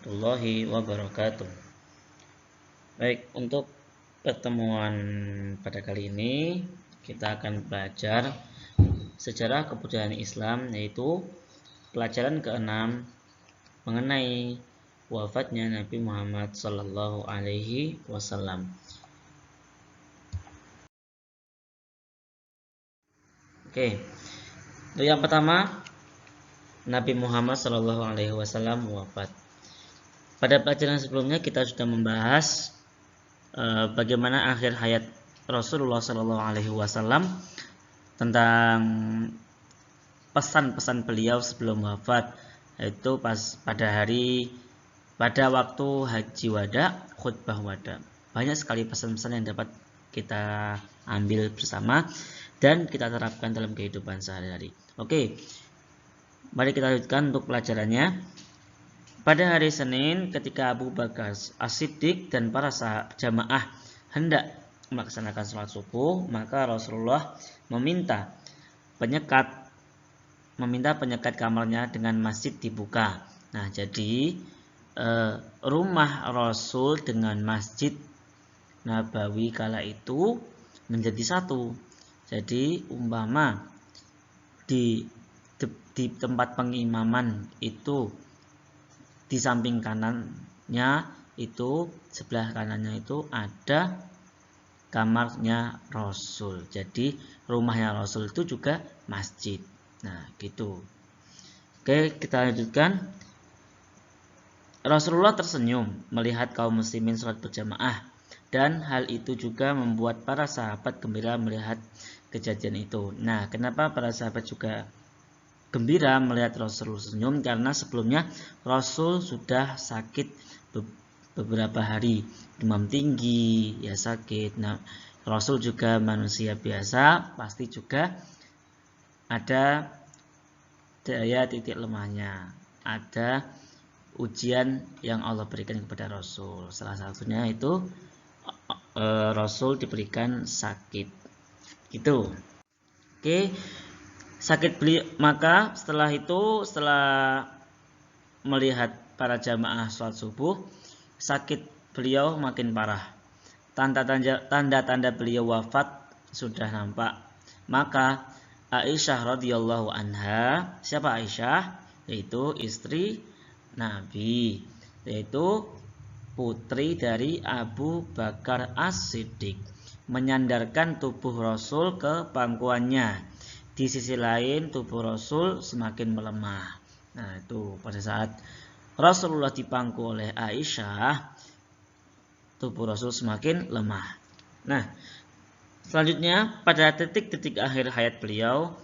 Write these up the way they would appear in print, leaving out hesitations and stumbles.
warahmatullahi wabarakatuh. Baik, untuk pertemuan pada kali ini kita akan belajar sejarah kebudayaan Islam, yaitu pelajaran ke-6 mengenai wafatnya Nabi Muhammad Sallallahu Alaihi Wasallam. Oke, untuk yang pertama, Nabi Muhammad Sallallahu Alaihi Wasallam wafat. Pada pelajaran sebelumnya kita sudah membahas bagaimana akhir hayat Rasulullah Sallallahu Alaihi Wasallam, tentang pesan-pesan beliau sebelum wafat, yaitu pada waktu haji wada, khutbah wada. Banyak sekali pesan-pesan yang dapat kita ambil bersama dan kita terapkan dalam kehidupan sehari-hari. Oke, mari kita lanjutkan untuk pelajarannya. Pada hari Senin, ketika Abu Bakar As-Siddiq dan para jamaah hendak melaksanakan sholat subuh, maka Rasulullah meminta penyekat kamarnya dengan masjid dibuka. Nah, jadi rumah Rasul dengan masjid Nabawi kala itu menjadi satu. Jadi umpama di tempat pengimaman itu, di samping kanannya itu, sebelah kanannya itu ada kamarnya Rasul. Jadi rumahnya Rasul itu juga masjid. Nah, gitu. Oke, kita lanjutkan. Rasulullah tersenyum melihat kaum muslimin sholat berjamaah, dan hal itu juga membuat para sahabat gembira melihat kejadian itu. Nah, kenapa para sahabat juga gembira melihat Rasul senyum? Karena sebelumnya Rasul sudah sakit beberapa hari, demam tinggi, ya sakit. Nah, Rasul juga manusia biasa, pasti juga ada daya titik lemahnya, ada ujian yang Allah berikan kepada Rasul. Salah satunya itu Rasul diberikan sakit. Gitu. Oke. Sakit beliau, maka setelah melihat para jamaah sholat subuh, sakit beliau makin parah. Tanda-tanda beliau wafat sudah nampak. Maka Aisyah radhiyallahu anha, siapa Aisyah? Yaitu istri Nabi, yaitu putri dari Abu Bakar As-Siddiq, menyandarkan tubuh Rasul ke pangkuannya. Di sisi lain tubuh Rasul semakin melemah. Nah, itu pada saat Rasulullah dipangku oleh Aisyah, tubuh Rasul semakin lemah. Nah, selanjutnya pada detik-detik akhir hayat beliau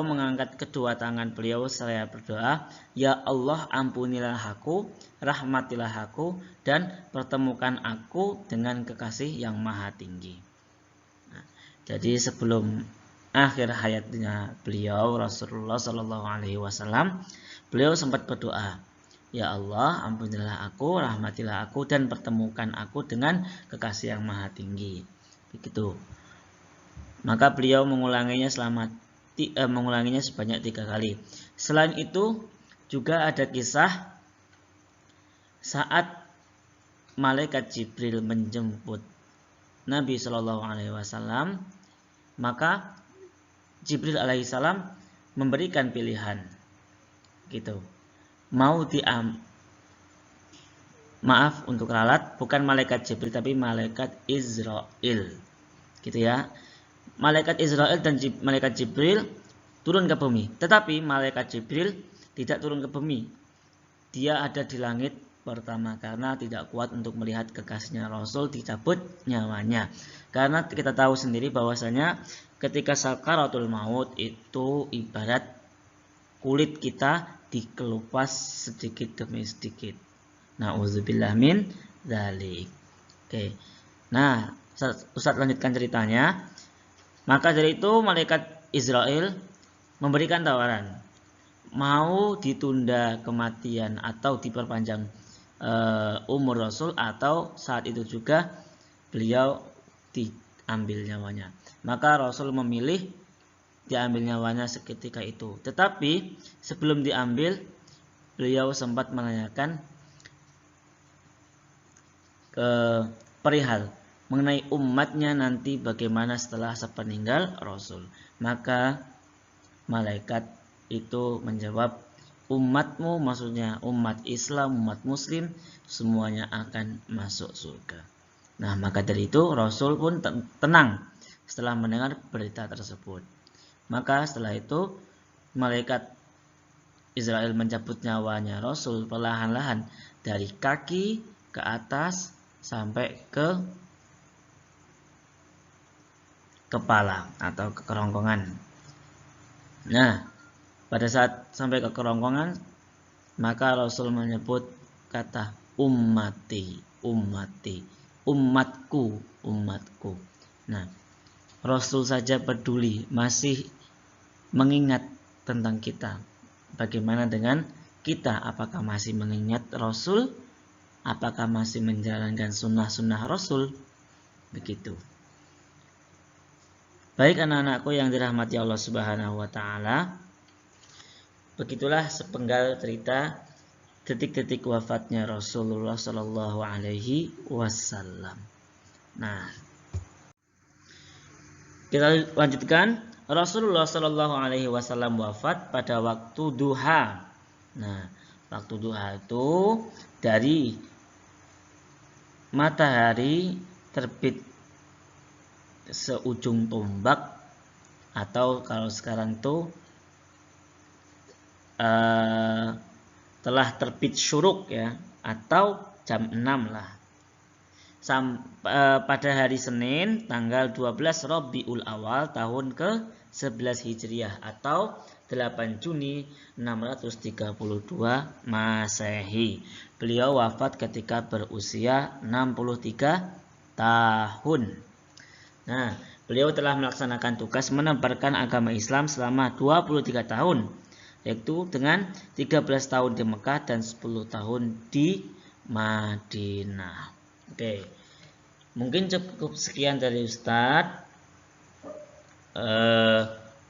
mengangkat kedua tangan beliau seraya berdoa, "Ya Allah, ampunilah aku, rahmatilah aku, dan pertemukan aku dengan kekasih yang maha tinggi." Nah, jadi sebelum akhir hayatnya beliau, Rasulullah Shallallahu Alaihi Wasallam, beliau sempat berdoa, "Ya Allah, ampunilah aku, rahmatilah aku, dan pertemukan aku dengan kekasih yang maha tinggi." Begitu. Maka beliau mengulanginya sebanyak 3 kali. Selain itu juga ada kisah saat malaikat Jibril menjemput Nabi Shallallahu Alaihi Wasallam, maka Jibril alaihissalam memberikan pilihan, gitu. Maaf untuk ralat, bukan malaikat Jibril tapi malaikat Israel, gitu ya. Malaikat Israel dan malaikat Jibril turun ke bumi, tetapi malaikat Jibril tidak turun ke bumi. Dia ada di langit pertama karena tidak kuat untuk melihat kekasihnya Rasul dicabut nyawanya. Karena kita tahu sendiri bahwasanya ketika sakaratul maut itu ibarat kulit kita dikelupas sedikit demi sedikit. Nauzubillah min dzalik. Oke. Nah, Ustaz lanjutkan ceritanya. Maka dari itu malaikat Israel memberikan tawaran, mau ditunda kematian atau diperpanjang umur Rasul, atau saat itu juga beliau diambil nyawanya. Maka Rasul memilih diambil nyawanya seketika itu. Tetapi sebelum diambil, beliau sempat menanyakan, perihal mengenai umatnya nanti bagaimana setelah sepeninggal Rasul. Maka malaikat itu menjawab, umatmu, maksudnya umat Islam, umat Muslim, semuanya akan masuk surga. Nah, maka dari itu Rasul pun tenang setelah mendengar berita tersebut. Maka setelah itu malaikat Israel mencabut nyawanya Rasul perlahan-lahan dari kaki ke atas sampai ke kepala atau ke kerongkongan. Nah, pada saat sampai ke kerongkongan, maka Rasul menyebut kata ummati, ummati, umatku, umatku. Nah, Rasul saja peduli, masih mengingat tentang kita. Bagaimana dengan kita? Apakah masih mengingat Rasul? Apakah masih menjalankan sunnah-sunnah Rasul? Begitu. Baik anak-anakku yang dirahmati Allah Subhanahu wa taala, begitulah sepenggal cerita detik-detik wafatnya Rasulullah Shallallahu alaihi wasallam. Nah, kita lanjutkan. Rasulullah Shallallahu alaihi wasallam wafat pada waktu duha. Nah, waktu duha itu dari matahari terbit seujung tombak, atau kalau sekarang itu telah terbit syuruk ya, atau jam 6 lah. Pada hari Senin tanggal 12 Rabiul Awal tahun ke-11 Hijriah atau 8 Juni 632 Masehi. Beliau wafat ketika berusia 63 tahun. Nah, beliau telah melaksanakan tugas menebarkan agama Islam selama 23 tahun, yaitu dengan 13 tahun di Mekah dan 10 tahun di Madinah. Oke, mungkin cukup sekian dari Ustadz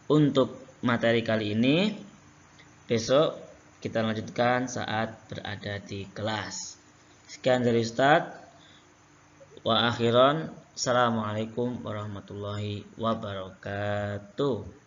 untuk materi kali ini. Besok kita lanjutkan saat berada di kelas. Sekian dari Ustadz. Wa akhiran, assalamualaikum warahmatullahi wabarakatuh.